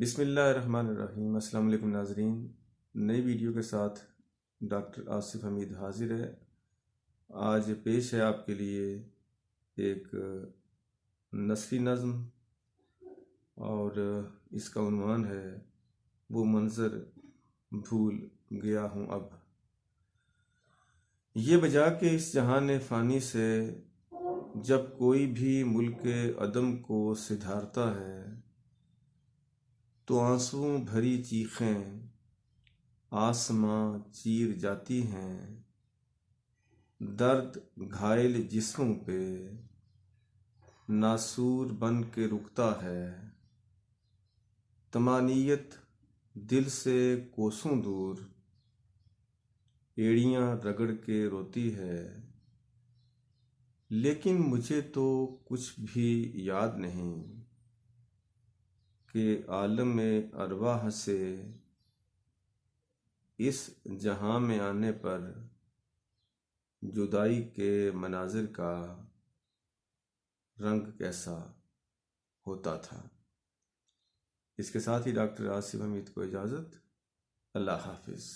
بسم اللہ الرحمن الرحیم۔ السلام علیکم ناظرین، نئی ویڈیو کے ساتھ ڈاکٹر آصف حمید حاضر ہے۔ آج پیش ہے آپ کے لیے ایک نثری نظم، اور اس کا عنوان ہے وہ منظر بھول گیا ہوں اب۔ یہ بجا کہ اس جہان فانی سے جب کوئی بھی ملک عدم کو سدھارتا ہے، تو آنسوؤں بھری چیخیں آسماں چیر جاتی ہیں، درد گھائل جسموں پہ ناسور بن کے رکتا ہے، طمانینت دل سے کوسوں دور ایڑیاں رگڑ کے روتی ہے۔ لیکن مجھے تو کچھ بھی یاد نہیں کہ عالم ارواح سے اس جہاں میں آنے پر جدائی کے مناظر کا رنگ کیسا ہوتا تھا۔ اس کے ساتھ ہی ڈاکٹر آصف حمید کو اجازت۔ اللہ حافظ۔